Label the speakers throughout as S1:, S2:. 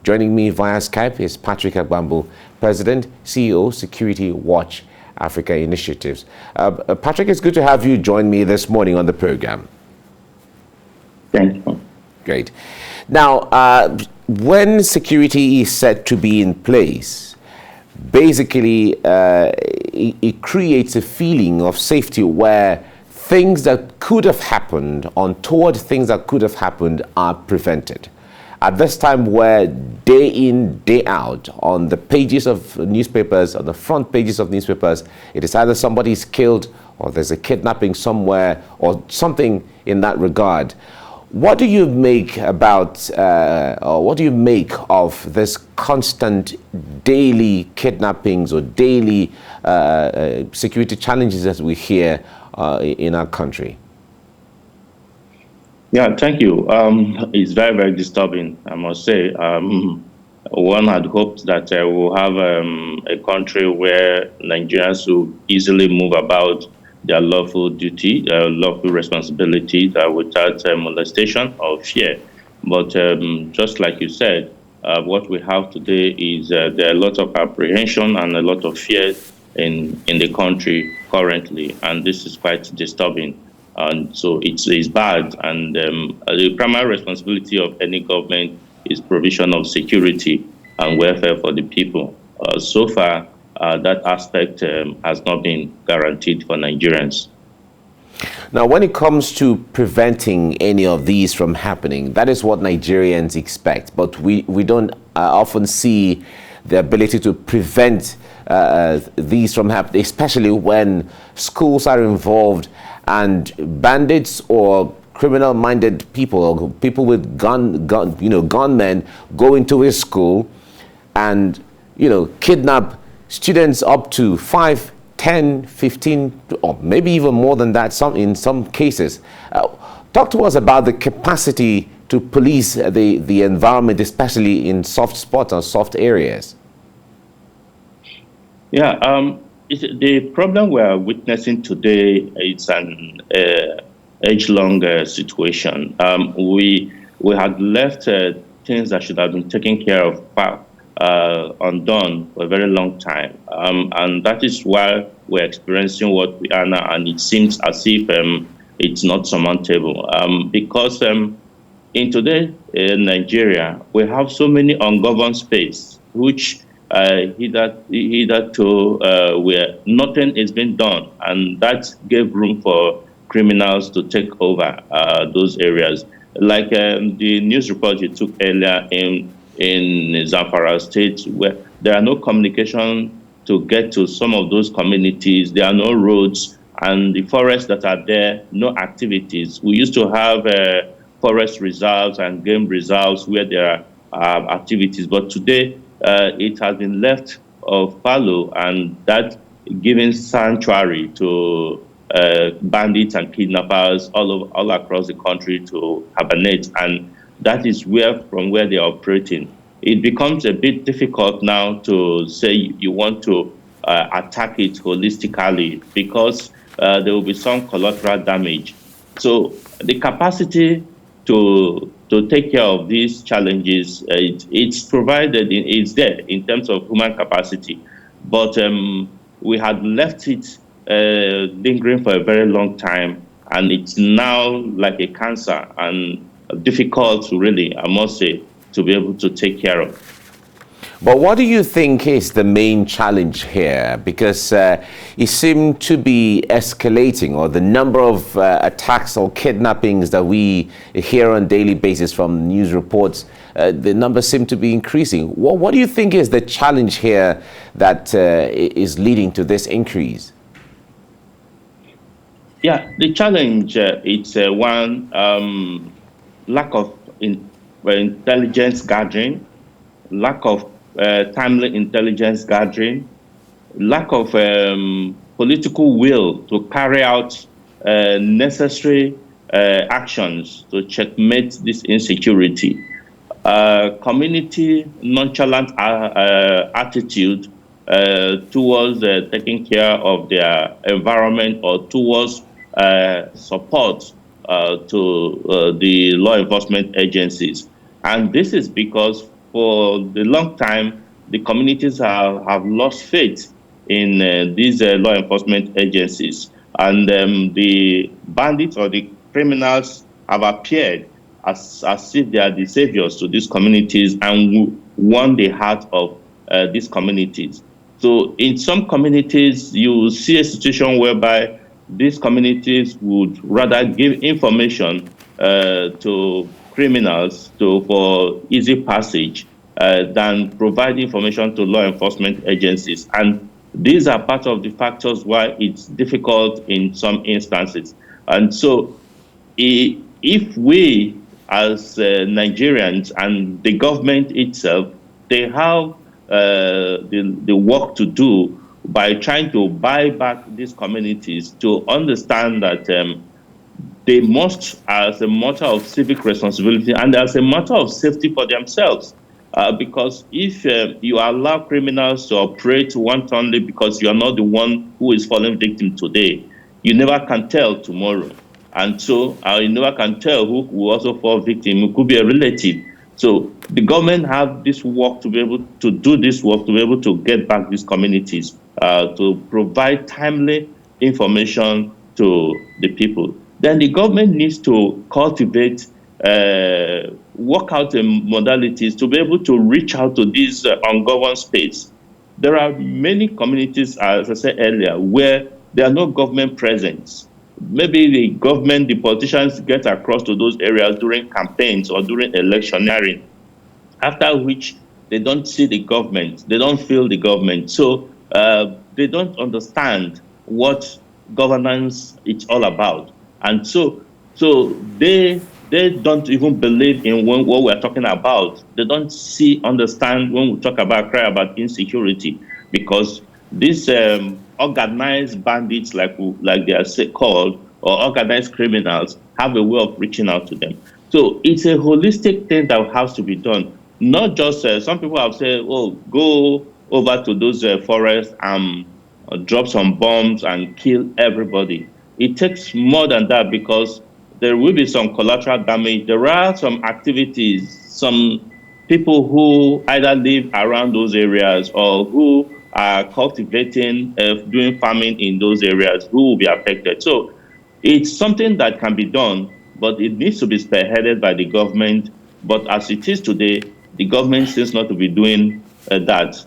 S1: Joining me via Skype is Patrick Agbambu, President, CEO, Security Watch Africa Initiatives. Patrick, it's good to have you join me this morning on the program.
S2: Thank you.
S1: Great. Now, when security is set to be in place, basically it creates a feeling of safety where things that could have happened, untoward things that could have happened, are prevented. At this time where day in, day out, on the pages of newspapers, on the front pages of newspapers, it is either somebody is killed or there's a kidnapping somewhere or something in that regard. What do you make about, or what do you make of this constant daily kidnappings or daily security challenges that we hear in our country?
S2: Yeah, thank you. It's very, very disturbing, I must say. One had hoped that we'll have a country where Nigerians will easily move about their lawful duty, lawful responsibility without molestation or fear. But just like you said, what we have today is there are a lot of apprehension and a lot of fear in the country currently, and this is quite disturbing. And so it's bad, and the primary responsibility of any government is provision of security and welfare for the people. So far, that aspect has not been guaranteed for Nigerians.
S1: Now, when it comes to preventing any of these from happening, that is what Nigerians expect, but we don't often see the ability to prevent these from happening, especially when schools are involved and bandits or criminal-minded people or people with gunmen go into a school and kidnap students up to 5, 10, 15, or maybe even more than that in some cases. Talk to us about the capacity to police the environment, especially in soft spots or soft areas. Yeah,
S2: the problem we are witnessing today is an age-long situation. We had left things that should have been taken care of undone for a very long time, and that is why we're experiencing what we are now, and it seems as if it's not surmountable. Because in today in Nigeria, we have so many ungoverned space, which hitherto where nothing is being done, and that gave room for criminals to take over those areas. Like the news report you took earlier in Zamfara State, where there are no communication to get to some of those communities, there are no roads, and the forests that are there, no activities. We used to have forest reserves and game reserves where there are activities, but today it has been left fallow, and that giving sanctuary to bandits and kidnappers all across the country to hibernate, and that is from where they are operating. It becomes a bit difficult now to say you want to attack it holistically, because there will be some collateral damage. So the capacity to take care of these challenges, it's provided, it's there in terms of human capacity, but we had left it lingering for a very long time, and it's now like a cancer and difficult, really, I must say, to be able to take care of.
S1: But what do you think is the main challenge here? Because it seemed to be escalating, or the number of attacks or kidnappings that we hear on a daily basis from news reports, the numbers seem to be increasing. What do you think is the challenge here that is leading to this increase?
S2: Yeah, the challenge, it's one, lack of intelligence gathering, lack of timely intelligence gathering, lack of political will to carry out necessary actions to checkmate this insecurity, community nonchalant attitude towards taking care of their environment or towards support to the law enforcement agencies. And this is because for the long time, the communities have lost faith in these law enforcement agencies. And the bandits or the criminals have appeared as if they are the saviors to these communities and won the heart of these communities. So in some communities, you see a situation whereby these communities would rather give information to criminals for easy passage than provide information to law enforcement agencies. And these are part of the factors why it's difficult in some instances. And so if we as Nigerians and the government itself, they have the work to do by trying to buy back these communities to understand that they must, as a matter of civic responsibility and as a matter of safety for themselves. Because if you allow criminals to operate wantonly because you are not the one who is falling victim today, you never can tell tomorrow. And so you never can tell who will also fall victim. It could be a relative. So the government have this work to be able to do this work, to be able to get back these communities, to provide timely information to the people. Then the government needs to cultivate, work out the modalities to be able to reach out to these ungoverned states. There are many communities, as I said earlier, where there are no government presence. Maybe the government, the politicians get across to those areas during campaigns or during electioneering, after which they don't see the government, they don't feel the government. So they don't understand what governance is all about. And so they don't even believe in what we're talking about. They don't understand when we talk about cry about insecurity, because these organized bandits, like they are called, or organized criminals, have a way of reaching out to them. So it's a holistic thing that has to be done. Not just some people have said, "Oh, go over to those forests and drop some bombs and kill everybody." It takes more than that, because there will be some collateral damage. There are some activities, some people who either live around those areas or who are cultivating, doing farming in those areas, who will be affected. So it's something that can be done, but it needs to be spearheaded by the government. But as it is today, the government seems not to be doing that.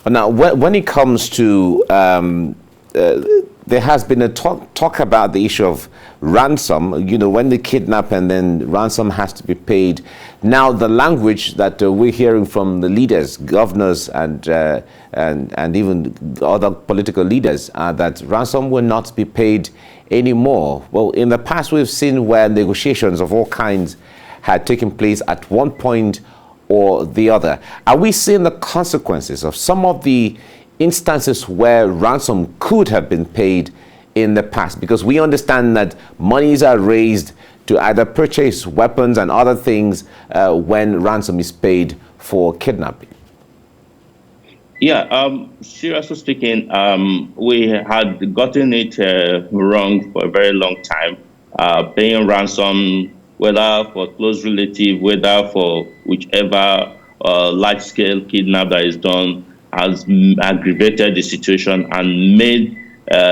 S1: Now, when it comes to there has been a talk about the issue of ransom, when they kidnap and then ransom has to be paid. Now, the language that we're hearing from the leaders, governors, and even other political leaders, are that ransom will not be paid anymore. Well, in the past, we've seen where negotiations of all kinds had taken place at one point or the other. Are we seeing the consequences of some of the instances where ransom could have been paid in the past? Because we understand that monies are raised to either purchase weapons and other things when ransom is paid for kidnapping.
S2: Yeah, seriously speaking, we had gotten it wrong for a very long time. Paying ransom, whether for close relative, whether for whichever large-scale kidnap that is done, has aggravated the situation and made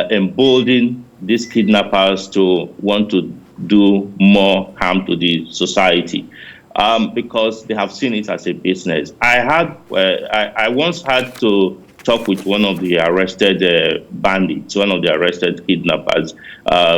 S2: emboldened these kidnappers to want to do more harm to the society, because they have seen it as a business. I once had to talk with one of the arrested bandits, one of the arrested kidnappers,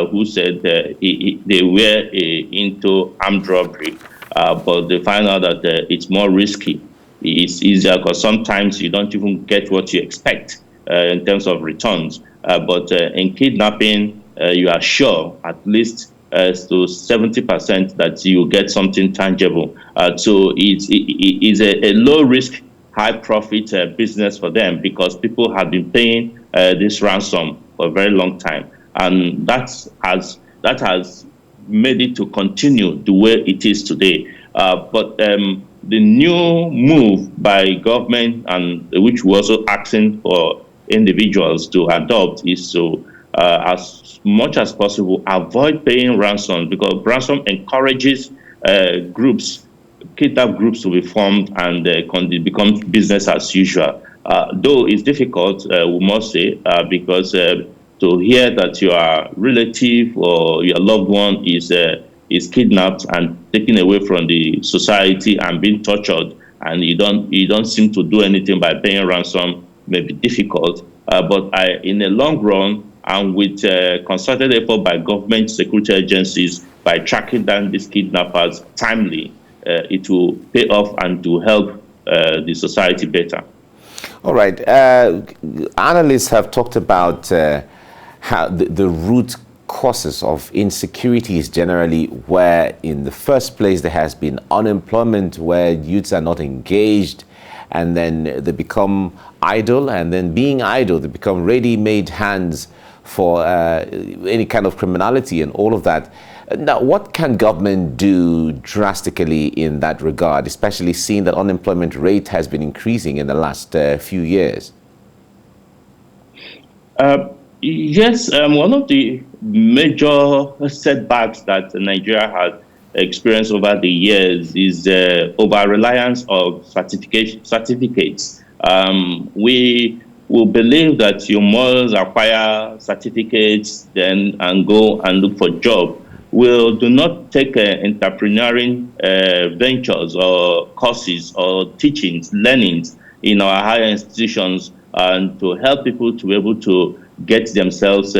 S2: who said they were into armed robbery, but they find out that it's more risky. It's easier because sometimes you don't even get what you expect in terms of returns. But in kidnapping, you are sure at least to 70% that you get something tangible. So it is a low risk, high profit business for them, because people have been paying this ransom for a very long time. And that has made it to continue the way it is today. But the new move by government, and which we're also asking for individuals to adopt, is to, as much as possible, avoid paying ransom, because ransom encourages groups kidnap groups will be formed and become business as usual. Though it's difficult, we must say, because to hear that your relative or your loved one is kidnapped and taken away from the society and being tortured, and you don't seem to do anything by paying ransom may be difficult. In the long run, and with concerted effort by government security agencies by tracking down these kidnappers timely, it will pay off and to help the society better.
S1: All right. Analysts have talked about how the root causes of insecurity is generally where, in the first place, there has been unemployment, where youths are not engaged, and then they become idle, and then being idle, they become ready-made hands for any kind of criminality and all of that. Now, what can government do drastically in that regard, especially seeing that unemployment rate has been increasing in the last few years?
S2: Yes, one of the major setbacks that Nigeria has experienced over the years is over-reliance of certificates. We will believe that you must acquire certificates then and go and look for a job. We do not take entrepreneurial ventures or courses or teachings, learnings in our higher institutions, and to help people to be able to get themselves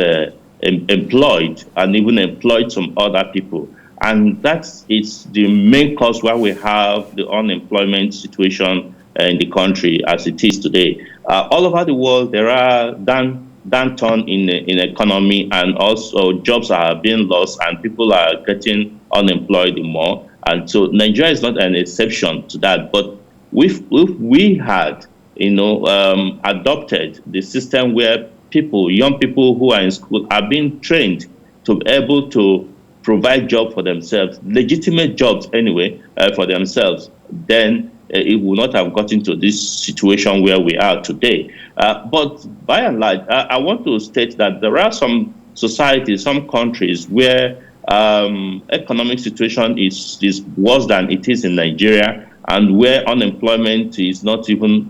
S2: employed and even employ some other people. And that's the main cause why we have the unemployment situation in the country as it is today. All over the world, there are downturn in economy, and also jobs are being lost and people are getting unemployed more. And so Nigeria is not an exception to that. But if we had, adopted the system where young people who are in school are being trained to be able to provide jobs for themselves, legitimate jobs anyway, for themselves, then it would not have gotten to this situation where we are today. But by and large, I want to state that there are some societies, some countries where economic situation is worse than it is in Nigeria, and where employment is not even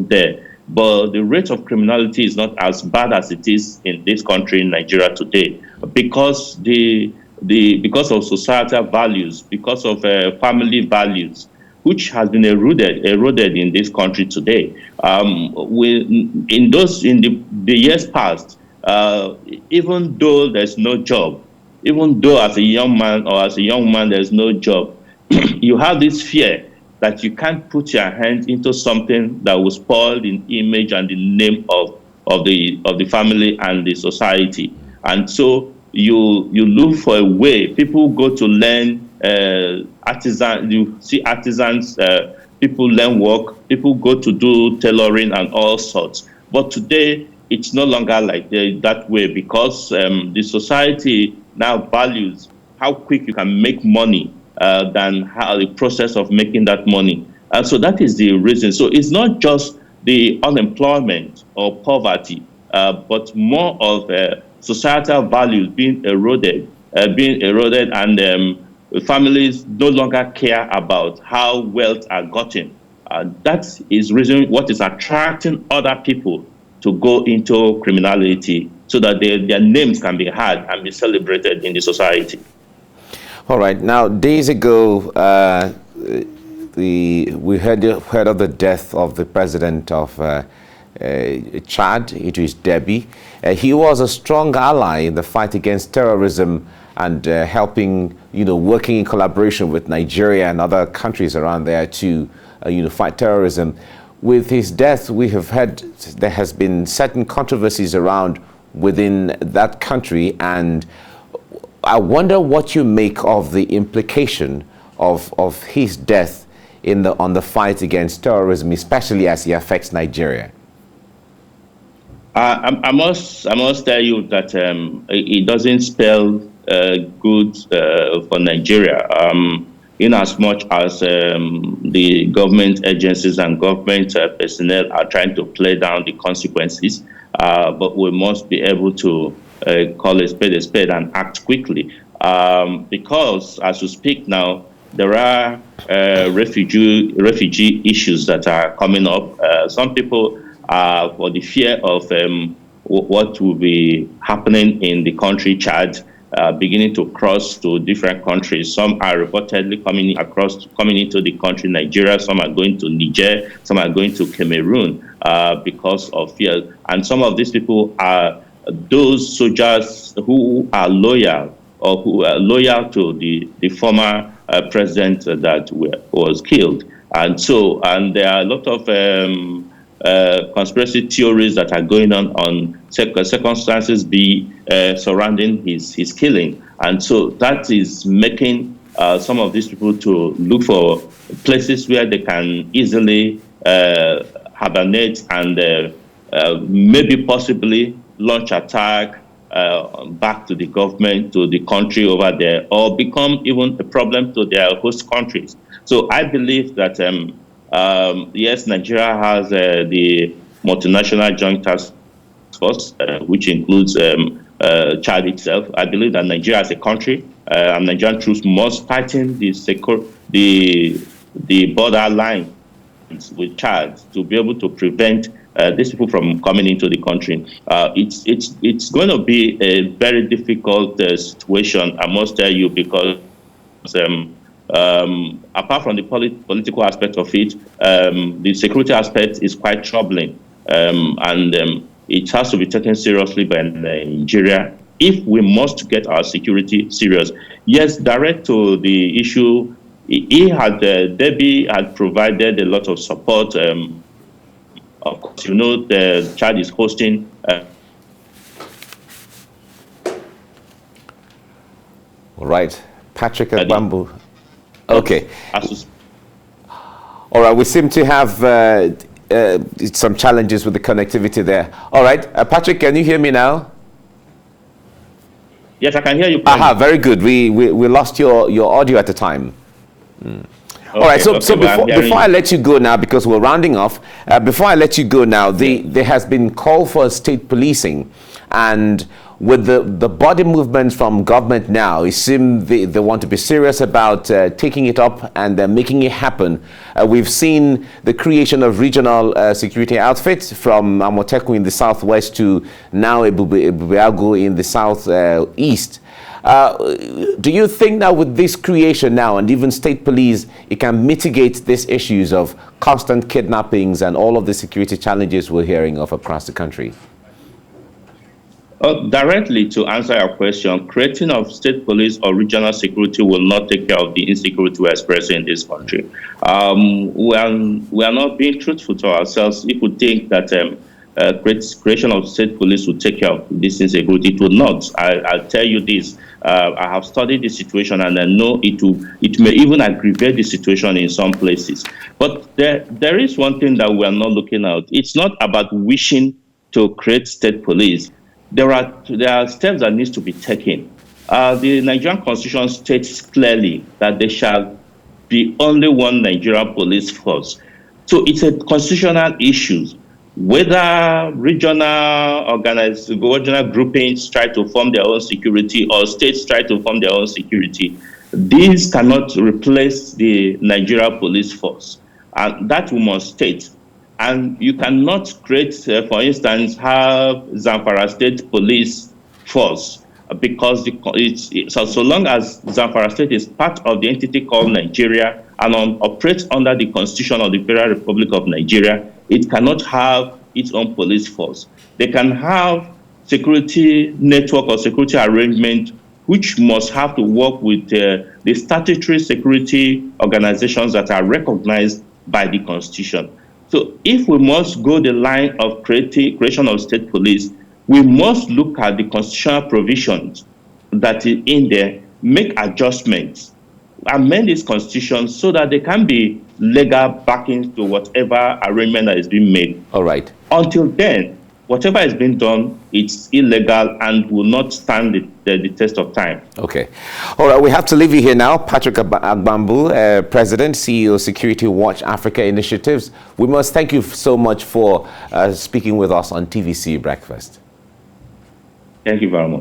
S2: there. But the rate of criminality is not as bad as it is in this country, in Nigeria today, because because of societal values, because of family values, which has been eroded in this country today. In the years past, even though there's no job, even though as a young man or as a young woman there's no job, you have this fear that you can't put your hand into something that will spoil the image and the name of the family and the society. And so you look for a way. People go to learn artisans. You see artisans, people learn work, people go to do tailoring and all sorts. But today, it's no longer like that way, because the society now values how quick you can make money than how the process of making that money. And so that is the reason. So it's not just the unemployment or poverty, but more of societal values being eroded, and families no longer care about how wealth are gotten. That is reason what is attracting other people to go into criminality, so that their names can be heard and be celebrated in the society.
S1: All right. Now, days ago, we heard of the death of the president of Chad, Idris Deby. He was a strong ally in the fight against terrorism and helping, working in collaboration with Nigeria and other countries around there to, fight terrorism. With his death, we have heard there has been certain controversies around within that country, and I wonder what you make of the implication of his death on the fight against terrorism, especially as he affects Nigeria.
S2: I must tell you that it doesn't spell good for Nigeria. In as much as the government agencies and government personnel are trying to play down the consequences, but we must be able to call a spade and act quickly. Because as we speak now, There are refugee issues that are coming up. Some people are for the fear of what will be happening in the country Chad, beginning to cross to different countries. Some are reportedly coming into the country Nigeria. Some are going to Niger. Some are going to Cameroon because of fear. And some of these people are those soldiers who are loyal or who are loyal to the former president that was killed. And there are a lot of conspiracy theories that are going on circumstances surrounding his killing. And so that is making some of these people to look for places where they can easily hibernate and maybe possibly launch attack back to the government, to the country over there, or become even a problem to their host countries. So I believe that yes, Nigeria has the multinational joint task force, which includes Chad itself. I believe that Nigeria as a country and Nigerian troops must tighten the border line with Chad to be able to prevent these people from coming into the country. It's going to be a very difficult situation, I must tell you, because apart from the political aspect of it, the security aspect is quite troubling, and it has to be taken seriously by Nigeria if we must get our security serious. Yes, direct to the issue, Debbie had provided a lot of support. Of course, you know, the Chad is hosting.
S1: All right, Patrick Agbambu. Okay. All right, we seem to have some challenges with the connectivity there. All right, Patrick, can you hear me now?
S2: Yes, I can hear you.
S1: Aha, very good. We lost your audio at the time. All right, so before I let you go now, because we're rounding off, before I let you go now, there has been call for state policing, and with the body movements from government now, it seems they want to be serious about taking it up and making it happen. We've seen the creation of regional security outfits from Amoteku in the southwest to now Ebubeago in the southeast. Do you think that with this creation now and even state police, it can mitigate these issues of constant kidnappings and all of the security challenges we're hearing of across the country?
S2: Directly to answer your question, creating of state police or regional security will not take care of the insecurity we're experiencing in this country. We are not being truthful to ourselves if we think that creation of state police will take care of this insecurity. It will not. I'll tell you this. I have studied the situation, and I know it may even aggravate the situation in some places. But there is one thing that we are not looking at. It's not about wishing to create state police. There are steps that needs to be taken. The Nigerian Constitution states clearly that there shall be only one Nigerian police force. So it's a constitutional issue. Whether regional groupings try to form their own security or states try to form their own security, these cannot replace the Nigeria police force. And that we must state. And you cannot create, for instance, have Zamfara State Police Force because so long as Zamfara State is part of the entity called Nigeria and operates under the Constitution of the Federal Republic of Nigeria, it cannot have its own police force. They can have security network or security arrangement which must have to work with the statutory security organizations that are recognized by the Constitution. So if we must go the line of creation of state police, we must look at the constitutional provisions that is in there, make adjustments, amend this constitution so that there can be legal backing to whatever arrangement that is being made.
S1: All right.
S2: Until then, whatever is being done, it's illegal and will not stand the test of time.
S1: Okay. All right, we have to leave you here now. Patrick Agbambu, President, CEO, Security Watch Africa Initiatives. We must thank you so much for speaking with us on TVC Breakfast.
S2: Thank you very much.